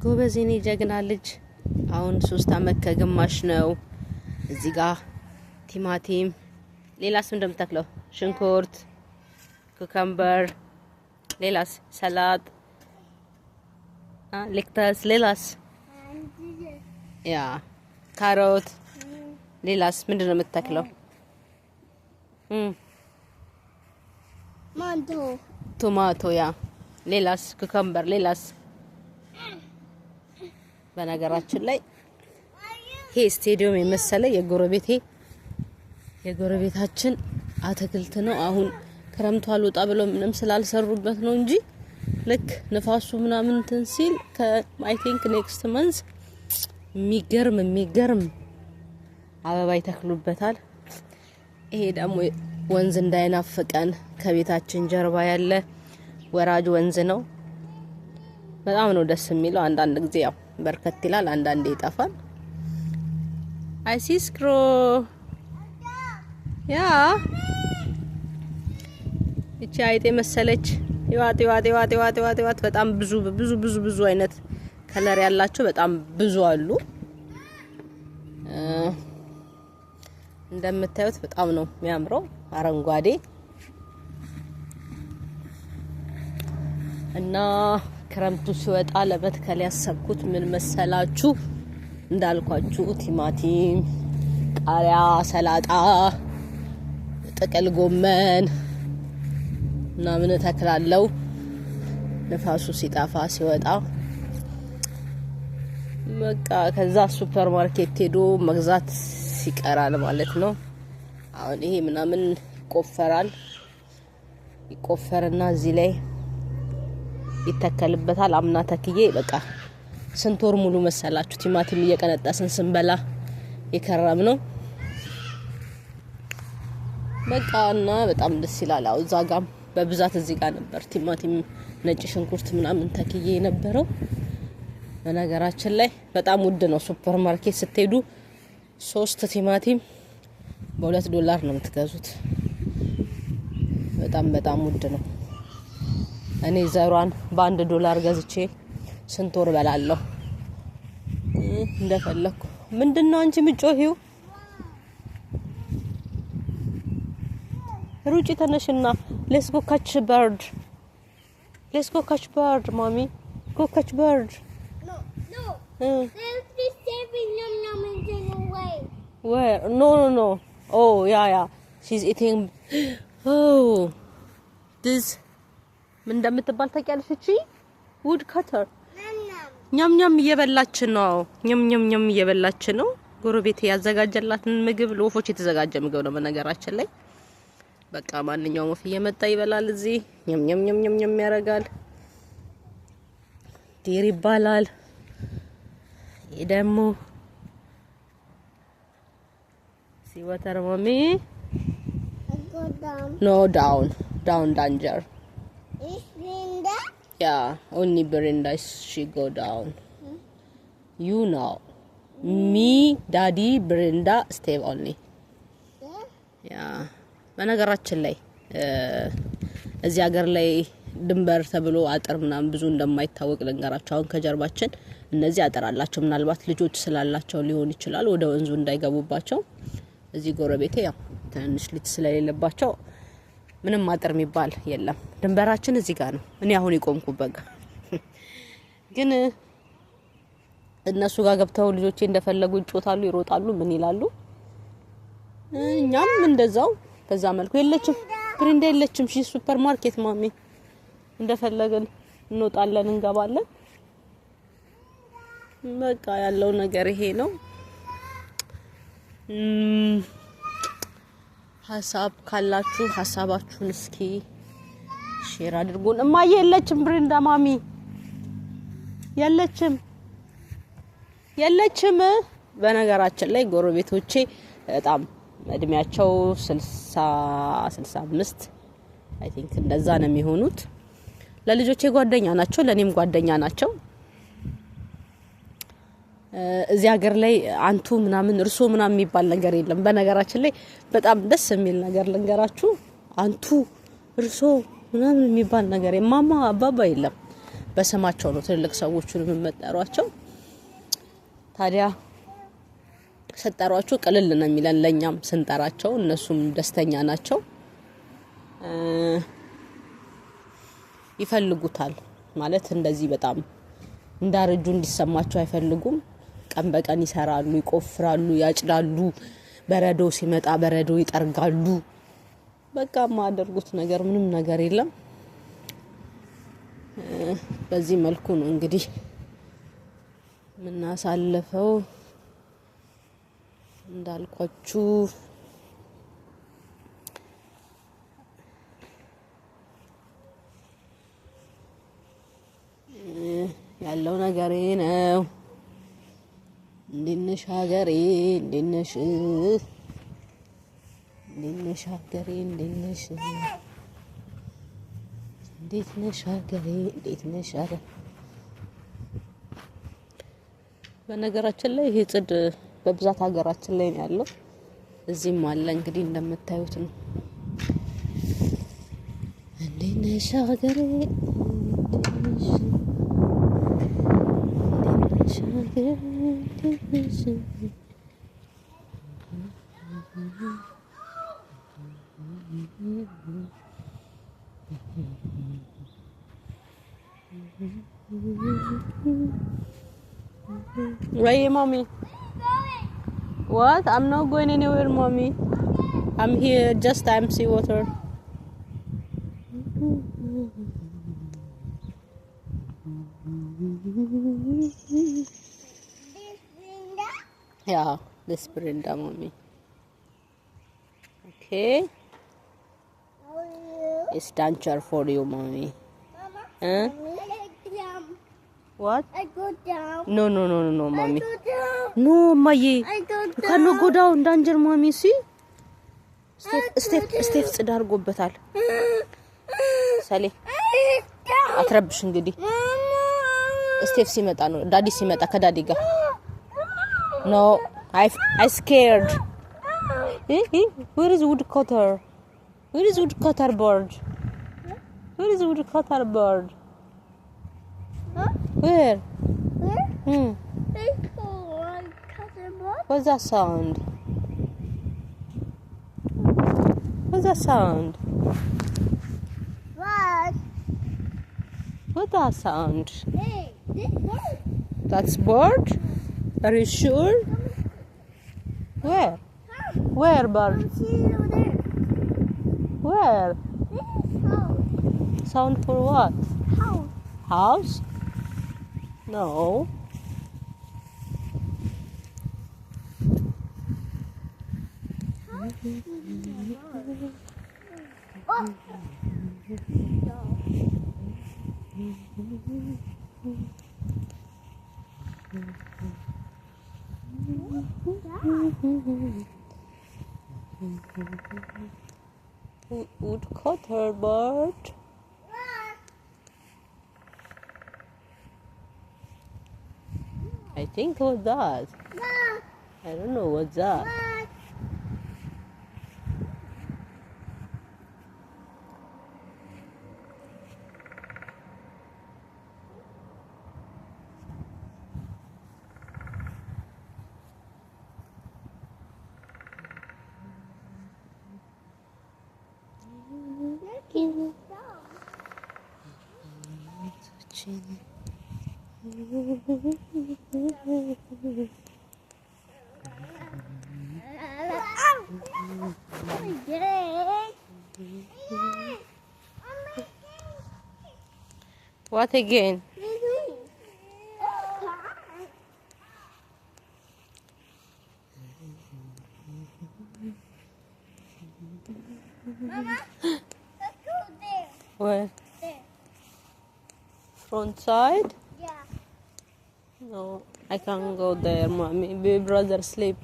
ጎበዝ የኔ ጀግና ልጅ አሁን 3 አመት ከግማሽ ነው። እዚህ ጋር ቲማቲም ሌላስ እንደምታክለው ሽንኩርት ኩከምበር ሌላስ ሰላጥ ሌክተስ ሌላስ ያ ካሮት ሌላስ ምንድነው የምታክለው ቶማቶ ያ ሌላስ ኩከምበር ሌላስ በነገራችን ላይ ይሄ ስቴዲየም የመሰለ የጎረቤታችን አትክልት ነው። አሁን ክረምቱ አልወጣ ብሎ ምንም ስላልሰሩበት ነው እንጂ ልክ ንፋሱ ምናምን ተንሲል አይ ቲንክ ኔክስት መንዝ የሚገርም አበባ ይተክሉበታል። ይሄ ደግሞ ወንዝ እንዳይናፍቀን ከቤታችን ጀርባ ያለ ወራጅ ወንዝ ነው። በጣም ነው ደስ የሚለው። አንዳንድ ጊዜ ያው በርከት ይላል፣ አንዳንዴ ይጠፋል። አይሲስክሮ ያ እቺ አይጤ መሰለች ይዋት በጣም ብዙ አይነት ከለር ያላቸው በጣም ብዙ አሉ። እንደምታዩት በጣም ነው የሚያምረው አረንጓዴ እና ክረምቱ ሲወጣ ለመትከል ያሰብኩት ምን መሰላችሁ? እንዳልኳችሁ ቲማቲም፣ ቃሪያ፣ ሰላጣ፣ ጥቅል ጎመን እና ምን ተክላለው ንፋሱ ሲጣፋ ሲወጣ በቃ ከዛ ሱፐር ማርኬት ሄዶ መግዛት ሲቀራል ማለት ነው። አሁን ይሄ ምናምን ይቆፈርና እዚህ ላይ ይተከልበታል። አምና ተክዬ በቃ ስንት ወር ሙሉ መሰላችሁ ቲማቲም እየቀነጠስን ስንበላ የከረም ነው። በቃ እና በጣም ደስ ይላል። አው ዛጋም በብዛት እዚህ ጋር ነበር ቲማቲም፣ ነጭ ሽንኩርት ምናምን ተክዬ የነበረው። በነገራችን ላይ በጣም ውድ ነው። ሱፐር ማርኬት ስትሄዱ 3 ቲማቲም $2 ነው የምትገዙት። በጣም ውድ ነው። እኔ ዘሯን $1 ገዝቼ ስንት ወር በላለሁ እንደፈለኩ። ምንድነው አንቺ ምጮሂው? ሩጪ ተነሽና let's go catch bird mommy go catch bird. There's this saving Yum in the way. Where? No. Oh, yeah. She's eating. Oh. This. ምን እንደምትባል ታውቂያለሽ? እቺ wood cutter. ኛም እየበላች ነው። ኛም እየበላች ነው። ጎረቤት ያዘጋጀላትን ምግብ ለወፎች የተዘጋጀ ምግብ ነው በነገራችን ላይ። በቃ ማንኛውም ወፍ እየመጣ ይበላል እዚህ። ኛም ያረጋል። ዲር ይባላል። ይደሞ see water mommy Go down. no down danger. Is Brenda? Yeah, only Brenda she go down. You know me daddy Brenda stay only. Yeah በነገራችን ላይ እዚህ ሀገር ላይ ድንበር ተብሎ አጥር ምናምን ብዙ እንደማይታወቅ ልንገራችሁ። አሁን ከጀርባችን እነዚህ አጥራላቸው ምናልባት ልጆች ስላላቸው ሊሆን ይችላል ወደ ወንዙ እንዳይገቡባቸው። እዚህ ጎረቤቴ ያው ትንሽ ልጅ ስለሌለባቸው ምንም አጥር የሚባል የለም። ድንበራችን እዚህ ጋር ነው። እኔ አሁን ይቆምኩበት ግን እነሱ ጋር ገብተው ልጆቼ እንደፈለጉ ይጮታሉ፣ ይሮጣሉ፣ ምን ይላሉ። እኛም እንደዛው በዛ መልኩ የለችም ብሬንዳ የለችም። ሺ ሱፐር ማርኬት ማሚ እንደፈለገን እንወጣለን እንገባለን። በቃ ያለው ነገር ይሄ ነው። ሐሳብ ካላችሁ ሐሳባችሁን እስኪ ሼር አድርጉን። እማዬ የለችም ብሬንዳ ማሚ የለችም። በነገራችን ላይ ጎረቤቶቼ በጣም እድሜያቸው 65 አይ ቲንክ እንደዛ ነው የሚሆኑት። ለልጆቼ ጓደኛ ናቸው፣ ለኔም ጓደኛ ናቸው። እዚህ ሀገር ላይ አንቱ ምናምን እርሶ ምናምን የሚባል ነገር የለም። በነገራችን ላይ በጣም ደስ የሚል ነገር ልንገራችሁ። አንቱ እርሶ ምናምን የሚባል ነገር የማማ አባባ የለም። በስማቸው ነው ትልልቅ ሰዎችን የምመጣሯቸው። ታዲያ ሰጠሯቸው ቅልል ነው የሚለን ለኛም ስንጠራቸው፣ እነሱም ደስተኛ ናቸው። ይፈልጉታል ማለት እንደዚህ በጣም እንዳረጁ እንዲሰማቸው አይፈልጉም። ቀን በቀን ይሰራሉ፣ ይቆፍራሉ፣ ያጭዳሉ። በረዶ ሲመጣ በረዶ ይጠርጋሉ። በቃ ማያደርጉት ነገር ምንም ነገር የለም። በዚህ መልኩ ነው እንግዲህ ምናሳልፈው። እንዳልኳችሁ ያለው ነገር ነው። እንዴት ነሽ ሀገሬ? እንዴት ነሽ? እንዴት ነሽ ሀገሬ? እንዴት ነሽ? እንዴት ነሽ ሀገሬ? እንዴት ነሽ? አረ በነገራችን ላይ ይሄ ጽድ በብዛት ሀገራችን ላይ ነው ያለው። እዚህም አለ እንግዲህ እንደምታዩት ነው። እንዴት ነሽ ሀገሬ? Right, mommy? What? I'm not going anywhere, mommy. I'm here, just I'm sea water. Yeah, this Brenda, mommy. Okay. It's danger for you, mommy. Huh? What? I go down. No, mommy. I go down. No, Maye. I go You cannot go down, danger, mommy. See? Step, ጽዳ አድርጎበታል። ሰሌ አትረብሽ እንግዲህ። ስቴፍ ሲመጣ ነው ዳዲ ሲመጣ ከዳዲ ጋር No, I scared. Where is woodcutter? Where is woodcutter bird? Where is woodcutter bird? Where? What's that sound? What's that sound? What? What's that sound? Hey, this bird. That's bird? Are you sure? Where? Where bird? See over there. Where? This is house. Sound for what? House. House? No. Oh. Woodcutter bird. I think what's that? I don't know what's that. What again? Mama, let's go there. Where? There. Front side? Yeah. No, I can't go there, mommy. Big brother sleep.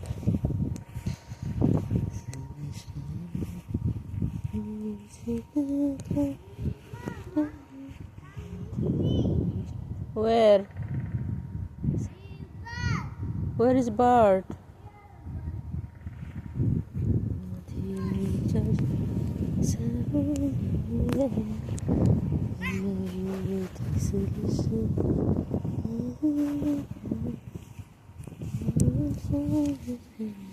Where? Where is bird? I love you.